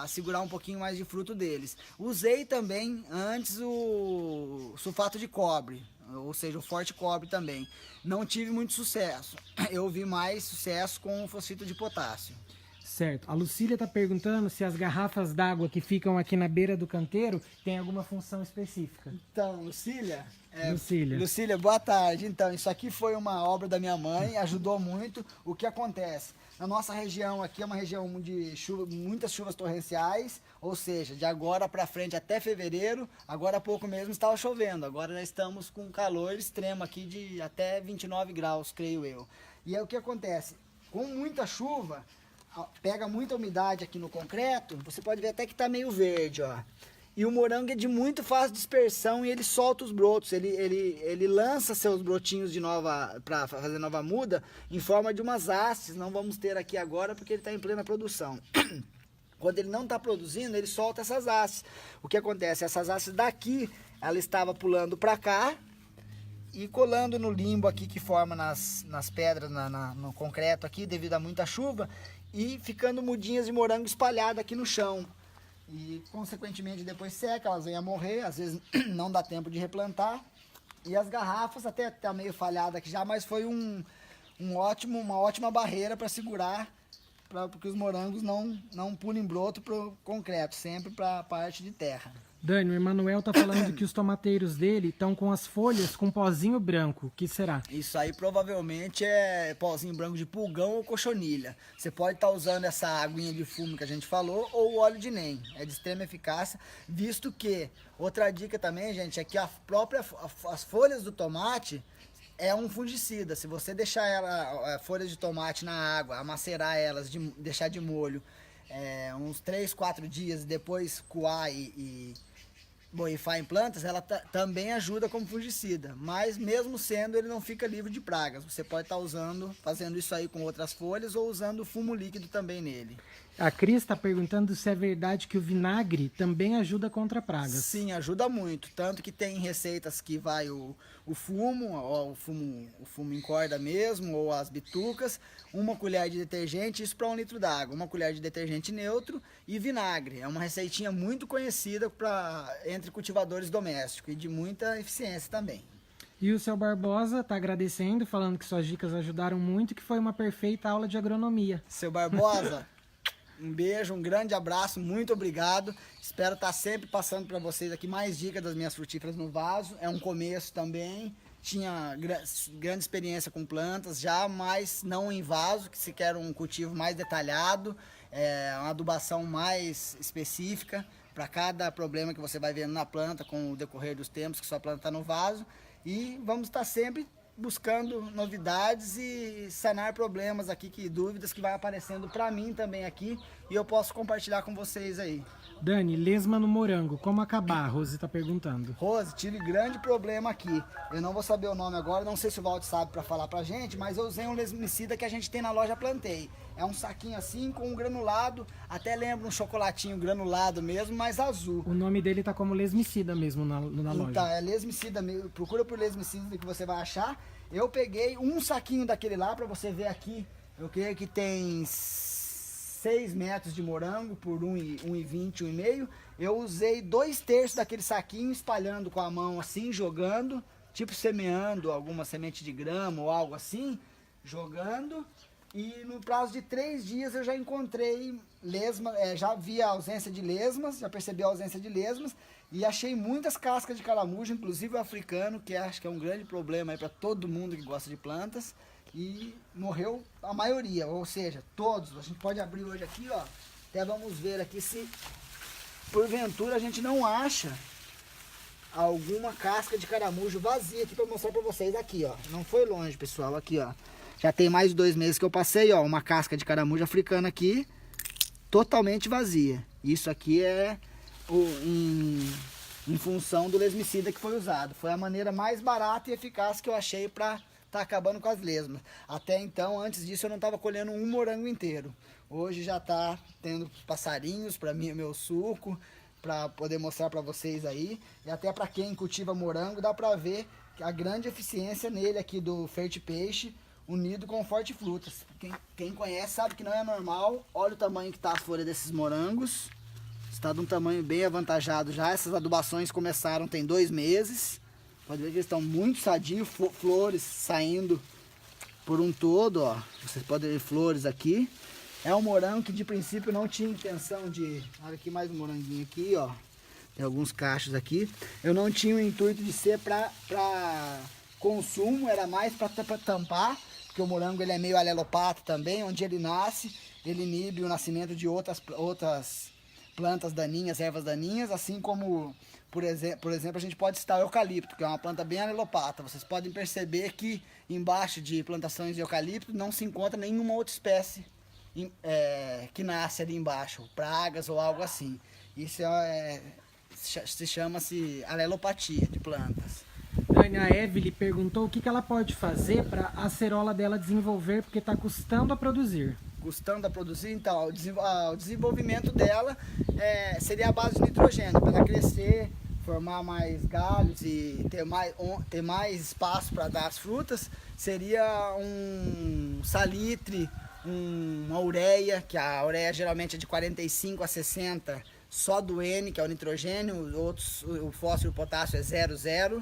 segurar um pouquinho mais de fruto deles. Usei também antes o sulfato de cobre, ou seja, o forte cobre também. Não tive muito sucesso. Eu vi mais sucesso com o fosfito de potássio. Certo. A Lucília está perguntando se as garrafas d'água que ficam aqui na beira do canteiro têm alguma função específica. Então, Lucília, Lucília, boa tarde. Então, isso aqui foi uma obra da minha mãe, ajudou muito. O que acontece? Na nossa região aqui é uma região de muitas chuvas torrenciais, ou seja, de agora para frente até fevereiro, agora há pouco mesmo estava chovendo, agora já estamos com calor extremo aqui de até 29 graus, creio eu. E aí o que acontece? Com muita chuva, pega muita umidade aqui no concreto, você pode ver até que está meio verde, ó. E o morango é de muito fácil dispersão e ele solta os brotos, ele lança seus brotinhos de nova para fazer nova muda em forma de umas hastes. Não vamos ter aqui agora porque ele está em plena produção. Quando ele não está produzindo, ele solta essas hastes. O que acontece? Essas hastes daqui, ela estava pulando para cá e colando no limbo aqui que forma nas pedras, no concreto aqui, devido a muita chuva, e ficando mudinhas de morango espalhadas aqui no chão. E, consequentemente, depois seca, elas vêm a morrer, às vezes não dá tempo de replantar. E as garrafas até tá meio falhada aqui já, mas foi uma ótima barreira para segurar, porque os morangos não pulem broto pro concreto, sempre para a parte de terra. Dani, o Emanuel tá falando que os tomateiros dele estão com as folhas com pozinho branco. O que será? Isso aí provavelmente é pozinho branco de pulgão ou cochonilha. Você pode estar usando essa aguinha de fumo que a gente falou ou o óleo de NEM. É de extrema eficácia, visto que, outra dica também, gente, é que as folhas do tomate é um fungicida. Se você deixar folhas de tomate na água, macerar elas, deixar de molho uns 3, 4 dias e depois coar e borrifar em plantas, ela também ajuda como fungicida, mas mesmo sendo, ele não fica livre de pragas. Você pode estar fazendo isso aí com outras folhas ou usando fumo líquido também nele. A Cris está perguntando se é verdade que o vinagre também ajuda contra pragas. Sim, ajuda muito, tanto que tem receitas que vai o fumo, ou o fumo em corda mesmo, ou as bitucas, 1 colher de detergente, isso para 1 litro d'água, 1 colher de detergente neutro e vinagre. É uma receitinha muito conhecida entre cultivadores domésticos e de muita eficiência também. E o seu Barbosa está agradecendo, falando que suas dicas ajudaram muito, que foi uma perfeita aula de agronomia. Seu Barbosa, um beijo, um grande abraço, muito obrigado. Espero estar sempre passando para vocês aqui mais dicas das minhas frutíferas no vaso. É um começo também. Tinha grande experiência com plantas já, mas não em vaso, que se quer um cultivo mais detalhado, uma adubação mais específica para cada problema que você vai vendo na planta com o decorrer dos tempos que sua planta está no vaso. E vamos estar sempre buscando novidades e sanar problemas aqui, dúvidas que vai aparecendo para mim também aqui, e eu posso compartilhar com vocês aí. Dani, lesma no morango, como acabar? A Rose está perguntando. Rose, tive grande problema aqui. Eu não vou saber o nome agora, não sei se o Valdo sabe para falar pra gente, mas eu usei um lesmicida que a gente tem na loja Plantei. É um saquinho assim com um granulado, até lembra um chocolatinho granulado mesmo, mas azul. O nome dele tá como lesmicida mesmo na loja. Então, é lesmicida mesmo. Procura por lesmicida que você vai achar. Eu peguei um saquinho daquele lá para você ver aqui. Eu creio que tem 6 metros de morango por 1,20, 1,5. Eu usei 2/3 daquele saquinho, espalhando com a mão assim, jogando, tipo semeando alguma semente de grama ou algo assim, jogando. E no prazo de 3 dias eu já encontrei lesma, já vi a ausência de lesmas, já percebi a ausência de lesmas e achei muitas cascas de caramujo, inclusive o africano, que acho que é um grande problema aí para todo mundo que gosta de plantas. E morreu a maioria, ou seja, todos. A gente pode abrir hoje aqui, ó. Até vamos ver aqui se porventura a gente não acha alguma casca de caramujo vazia aqui para mostrar para vocês aqui, ó. Não foi longe, pessoal, aqui, ó. Já tem mais de 2 meses que eu passei, ó, uma casca de caramujo africana aqui, totalmente vazia. Isso aqui é em função do lesmicida que foi usado. Foi a maneira mais barata e eficaz que eu achei para tá acabando com as lesmas. Até então, antes disso, eu não estava colhendo um morango inteiro. Hoje já tá tendo passarinhos para mim, meu suco, para poder mostrar para vocês aí. E até para quem cultiva morango, dá para ver a grande eficiência nele aqui do Fert Peixe, unido com o Forte Frutas. Quem conhece sabe que não é normal. Olha o tamanho que tá a folha desses morangos. Está de um tamanho bem avantajado já. Essas adubações começaram tem 2 meses. Pode ver que eles estão muito sadios, flores saindo por um todo, ó. Vocês podem ver flores aqui. É um morango que de princípio não tinha intenção de... Olha aqui mais um moranguinho aqui, ó. Tem alguns cachos aqui. Eu não tinha o intuito de ser para consumo, era mais para tampar, porque o morango ele é meio alelopata também, onde ele nasce, ele inibe o nascimento de outras plantas daninhas, ervas daninhas, assim como... Por exemplo, a gente pode citar o eucalipto, que é uma planta bem alelopata. Vocês podem perceber que embaixo de plantações de eucalipto não se encontra nenhuma outra espécie que nasce ali embaixo, pragas ou algo assim. Isso se chama-se alelopatia de plantas. Dani, a Evelyn perguntou o que ela pode fazer para a acerola dela desenvolver, porque está custando a produzir. Custando a produzir, então, o desenvolvimento dela seria a base de nitrogênio, para ela crescer, formar mais galhos e ter mais espaço para dar as frutas. Seria um salitre, uma ureia, que a ureia geralmente é de 45 a 60, só do N, que é o nitrogênio, o fósforo e o potássio é 0,0.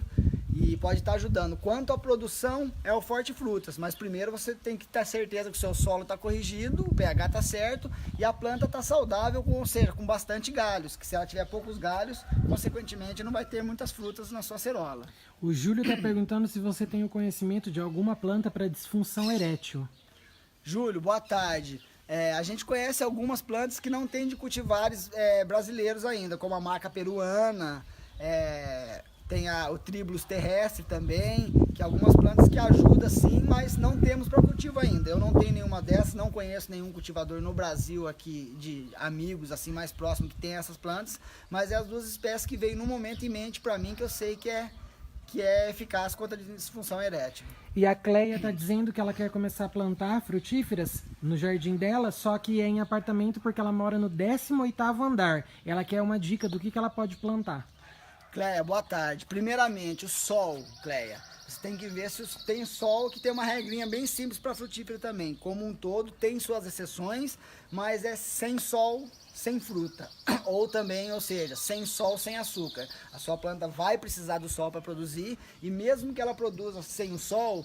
E pode estar ajudando. Quanto à produção, é o Forte Frutas. Mas primeiro você tem que ter certeza que o seu solo está corrigido, o pH está certo e a planta está saudável, ou seja, com bastante galhos. Que se ela tiver poucos galhos, consequentemente não vai ter muitas frutas na sua acerola. O Júlio está perguntando se você tem o conhecimento de alguma planta para disfunção erétil. Júlio, boa tarde. A gente conhece algumas plantas que não tem de cultivares brasileiros ainda, como a maca peruana, tem o Tribulus terrestre também, que é algumas plantas que ajudam sim, mas não temos para cultivo ainda. Eu não tenho nenhuma dessas, não conheço nenhum cultivador no Brasil aqui, de amigos assim mais próximos que tem essas plantas, mas é as 2 espécies que veio no momento em mente para mim, que eu sei que é eficaz contra a disfunção erétil. E a Cleia está dizendo que ela quer começar a plantar frutíferas no jardim dela, só que é em apartamento porque ela mora no 18º andar. Ela quer uma dica do que ela pode plantar. Cleia, boa tarde. Primeiramente, o sol, Cleia. Você tem que ver se tem sol, que tem uma regrinha bem simples para frutífera também. Como um todo, tem suas exceções, mas é sem sol, sem fruta. Ou também, ou seja, sem sol, sem açúcar. A sua planta vai precisar do sol para produzir, e mesmo que ela produza sem o sol,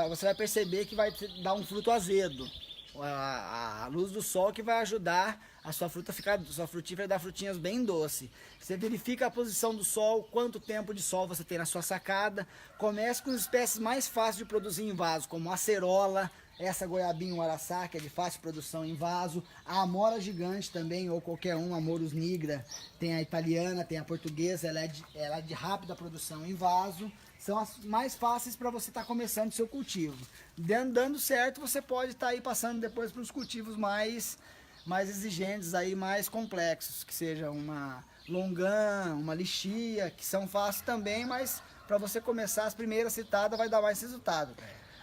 você vai perceber que vai dar um fruto azedo. A luz do sol que vai ajudar a sua frutífera dar frutinhas bem doce. Você verifica a posição do sol, quanto tempo de sol você tem na sua sacada. Comece com as espécies mais fáceis de produzir em vaso, como acerola, essa goiabinha araçá, que é de fácil produção em vaso, a amora gigante também, ou qualquer uma, Amorus nigra, tem a italiana, tem a portuguesa, ela é de rápida produção em vaso, são as mais fáceis para você estar começando o seu cultivo. Dando certo, você pode estar aí passando depois para os cultivos mais exigentes, aí, mais complexos, que seja uma longã, uma lixia, que são fáceis também, mas para você começar as primeiras citadas vai dar mais resultado.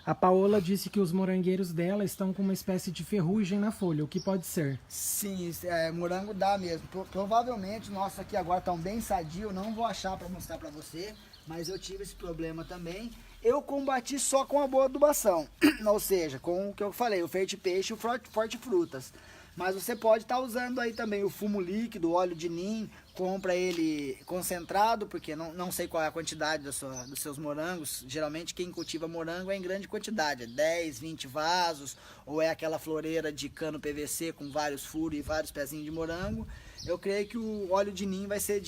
A Paola disse que os morangueiros dela estão com uma espécie de ferrugem na folha, o que pode ser? Sim, morango dá mesmo. Provavelmente, nossos aqui agora estão bem sadio, não vou achar para mostrar para você, mas eu tive esse problema também. Eu combati só com a boa adubação, ou seja, com o que eu falei, o Ferte Peixe e o Forte Frutas. Mas você pode estar usando aí também o fumo líquido, óleo de nim, compra ele concentrado, porque não sei qual é a quantidade dos seus morangos. Geralmente quem cultiva morango é em grande quantidade, 10, 20 vasos, ou é aquela floreira de cano PVC com vários furos e vários pezinhos de morango. Eu creio que o óleo de nim vai ser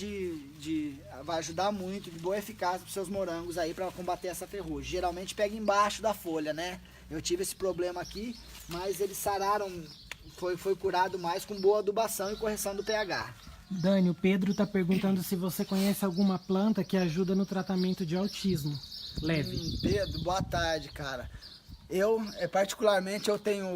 vai ajudar muito, de boa eficácia para os seus morangos aí para combater essa ferrugem. Geralmente pega embaixo da folha, né? Eu tive esse problema aqui, mas eles sararam. Foi curado mais com boa adubação e correção do pH. Dani, o Pedro está perguntando se você conhece alguma planta que ajuda no tratamento de autismo leve. Pedro, boa tarde, cara. Eu, particularmente, eu tenho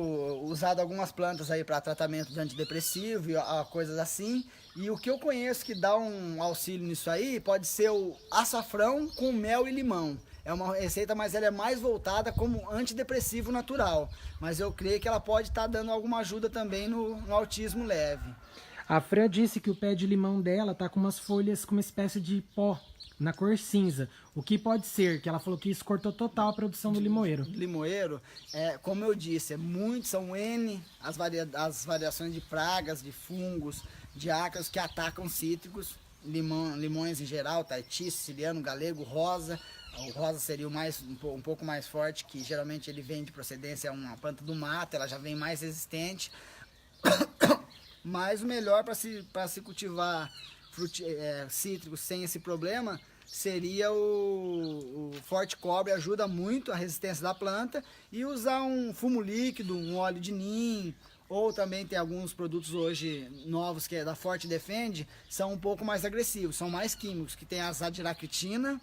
usado algumas plantas aí para tratamento de antidepressivo e coisas assim. E o que eu conheço que dá um auxílio nisso aí pode ser o açafrão com mel e limão. É uma receita, mas ela é mais voltada como antidepressivo natural. Mas eu creio que ela pode estar dando alguma ajuda também no autismo leve. A Fran disse que o pé de limão dela tá com umas folhas com uma espécie de pó na cor cinza. O que pode ser? Que ela falou que isso cortou total a produção do limoeiro. Limoeiro, como eu disse, são N as variações de pragas, de fungos, de ácaros que atacam cítricos, limões em geral, taiti, siciliano, galego, rosa. O rosa seria um pouco mais forte, que geralmente ele vem de procedência, uma planta do mato, ela já vem mais resistente. Mas o melhor para se cultivar cítricos sem esse problema seria o Forte Cobre, ajuda muito a resistência da planta, e usar um fumo líquido, um óleo de nim, ou também tem alguns produtos hoje novos que é da Forte Defende, são um pouco mais agressivos, são mais químicos, que tem a azadiraquitina.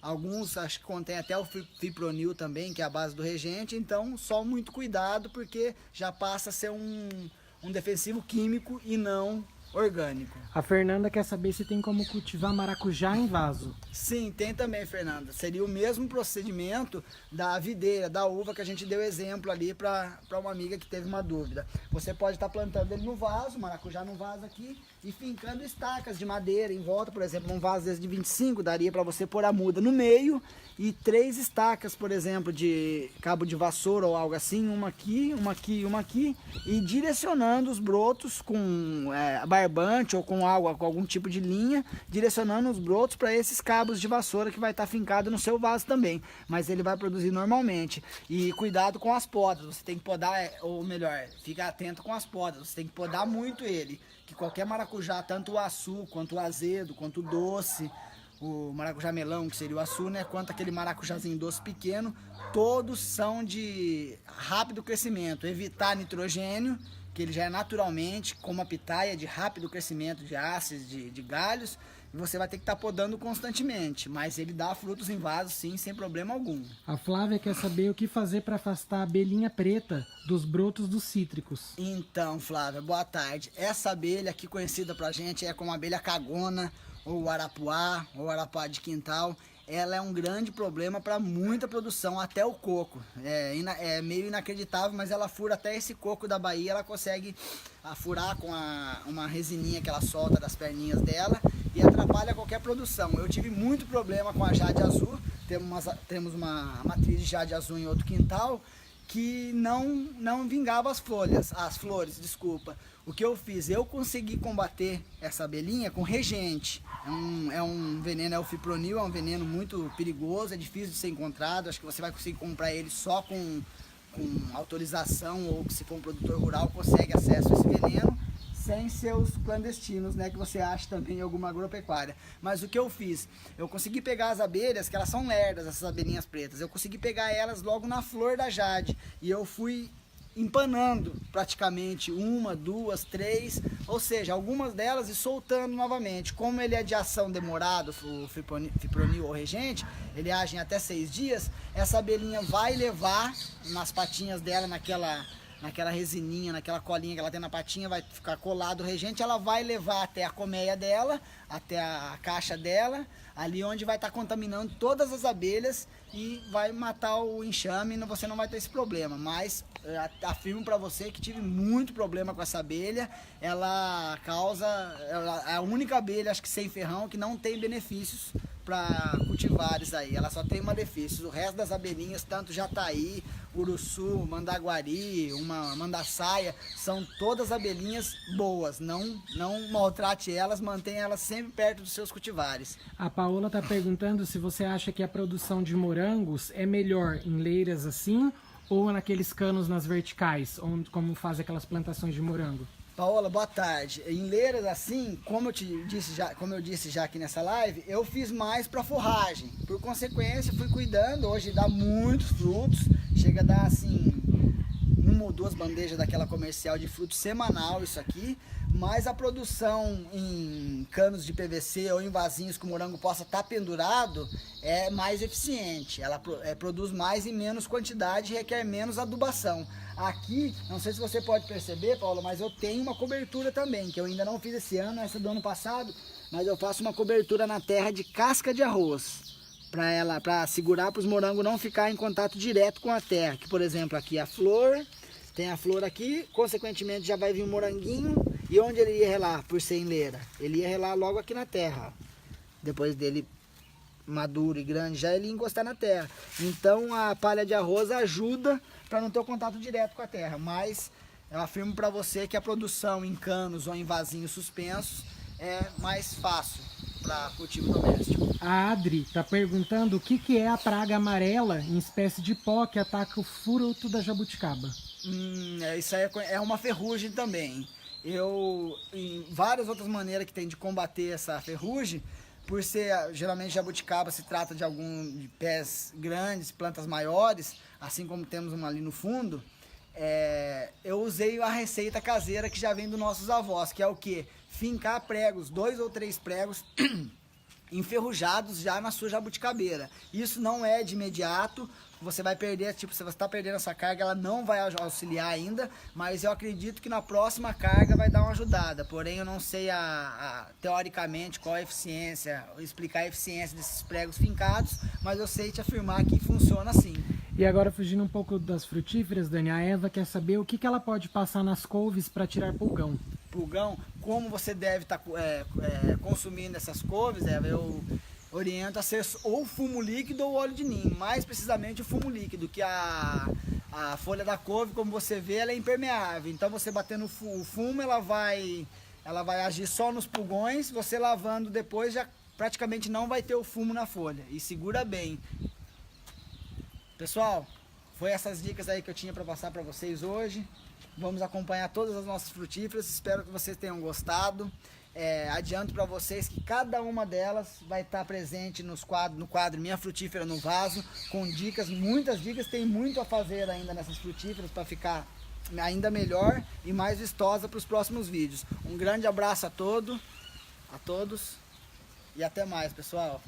Alguns acho que contém até o fipronil também, que é a base do regente, então só muito cuidado, porque já passa a ser um defensivo químico e não orgânico. A Fernanda quer saber se tem como cultivar maracujá em vaso. Sim, tem também, Fernanda. Seria o mesmo procedimento da videira, da uva, que a gente deu exemplo ali para uma amiga que teve uma dúvida. Você pode estar plantando ele no vaso, maracujá no vaso aqui, e fincando estacas de madeira em volta. Por exemplo, um vaso desse de 25 daria para você pôr a muda no meio e 3 estacas, por exemplo, de cabo de vassoura ou algo assim, uma aqui, uma aqui, uma aqui, e direcionando os brotos com barbante ou com algum tipo de linha, direcionando os brotos para esses cabos de vassoura que vai estar fincado no seu vaso também, mas ele vai produzir normalmente. E cuidado com as podas, você tem que podar, ou melhor, fica atento com as podas, você tem que podar muito ele, que qualquer maracujá, tanto o açu, quanto o azedo, quanto o doce, o maracujá melão, que seria o açu, né, quanto aquele maracujazinho doce pequeno, todos são de rápido crescimento, evitar nitrogênio, que ele já é naturalmente, como a pitaia, de rápido crescimento de hastes, de galhos, e você vai ter que estar podando constantemente, mas ele dá frutos em vaso sim, sem problema algum. A Flávia quer saber o que fazer para afastar a abelhinha preta dos brotos dos cítricos. Então, Flávia, boa tarde. Essa abelha aqui conhecida pra gente é como a abelha cagona, ou arapuá de quintal. Ela é um grande problema para muita produção, até o coco. É meio inacreditável, mas ela fura até esse coco da Bahia, ela consegue furar com uma resininha que ela solta das perninhas dela e atrapalha qualquer produção. Eu tive muito problema com a jade azul, temos uma matriz de jade azul em outro quintal, que não vingava as flores, desculpa. O que eu fiz? Eu consegui combater essa abelhinha com regente. É um veneno, é o fipronil, é um veneno muito perigoso, é difícil de ser encontrado. Acho que você vai conseguir comprar ele só com autorização, ou se for um produtor rural consegue acesso a esse veneno. sem seus clandestinos, né, que você acha também em alguma agropecuária. Mas o que eu fiz? Eu consegui pegar as abelhas, que elas são lerdas, essas abelhinhas pretas, eu consegui pegar elas logo na flor da jade, e eu fui empanando praticamente 1, 2, 3, ou seja, algumas delas e soltando novamente. Como ele é de ação demorado, o fipronil ou regente, ele age em até 6 dias, essa abelhinha vai levar nas patinhas dela, naquela resininha, naquela colinha que ela tem na patinha, vai ficar colado o regente, ela vai levar até a colmeia dela, até a caixa dela, ali onde vai estar contaminando todas as abelhas e vai matar o enxame, e você não vai ter esse problema. Mas afirmo para você que tive muito problema com essa abelha. Ela é a única abelha, acho que sem ferrão, que não tem benefícios para cultivares aí. Ela só tem malefícios. O resto das abelhinhas, tanto jataí, uruçu, mandaguari, uma mandaçaia, são todas abelhinhas boas. Não maltrate elas, mantenha elas sempre perto dos seus cultivares. A Paola está perguntando se você acha que a produção de morangos é melhor em leiras assim ou naqueles canos nas verticais, onde, como faz aquelas plantações de morango? Paola, boa tarde. Em leiras assim, como eu disse já aqui nessa live, eu fiz mais para forragem. Por consequência, fui cuidando. Hoje dá muitos frutos. Chega a dar assim 1 ou 2 bandejas daquela comercial de frutos semanal isso aqui. Mas a produção em canos de PVC ou em vasinhos que o morango possa estar pendurado é mais eficiente. Ela produz mais em menos quantidade e requer menos adubação. Aqui, não sei se você pode perceber, Paulo, mas eu tenho uma cobertura também, que eu ainda não fiz esse ano, essa do ano passado, mas eu faço uma cobertura na terra de casca de arroz, para segurar para os morangos não ficar em contato direto com a terra. Que, por exemplo, aqui a flor, tem a flor aqui, consequentemente já vai vir um moranguinho, e onde ele ia relar, por ser em leira? Ele ia relar logo aqui na terra, depois dele maduro e grande, já ele ia encostar na terra. Então a palha de arroz ajuda para não ter o contato direto com a terra, mas eu afirmo para você que a produção em canos ou em vasinhos suspensos é mais fácil para cultivo doméstico. A Adri está perguntando o que é a praga amarela em espécie de pó que ataca o fruto da jabuticaba. Isso aí é uma ferrugem também. Em várias outras maneiras que tem de combater essa ferrugem, por ser, geralmente, jabuticaba se trata de pés grandes, plantas maiores, assim como temos uma ali no fundo, eu usei a receita caseira que já vem dos nossos avós, que é o quê? Fincar pregos, 2 ou 3 pregos enferrujados já na sua jabuticabeira. Isso não é de imediato, você vai perder, se você está perdendo essa carga, ela não vai auxiliar ainda, mas eu acredito que na próxima carga vai dar uma ajudada. Porém, eu não sei teoricamente qual a eficiência, explicar a eficiência desses pregos fincados, mas eu sei te afirmar que funciona assim. E agora, fugindo um pouco das frutíferas, Dani, a Eva quer saber o que ela pode passar nas couves para tirar pulgão. Pulgão, como você deve estar consumindo essas couves, Eva, eu oriento a ser ou fumo líquido ou óleo de ninho, mais precisamente o fumo líquido, que a folha da couve, como você vê, ela é impermeável, então você batendo o fumo, ela vai agir só nos pulgões, você lavando depois já praticamente não vai ter o fumo na folha, e segura bem. Pessoal, foi essas dicas aí que eu tinha para passar para vocês hoje. Vamos acompanhar todas as nossas frutíferas, espero que vocês tenham gostado. Adianto para vocês que cada uma delas vai estar presente no quadro Minha Frutífera no Vaso, com dicas, muitas dicas, tem muito a fazer ainda nessas frutíferas para ficar ainda melhor e mais vistosa para os próximos vídeos. Um grande abraço a todos e até mais, pessoal.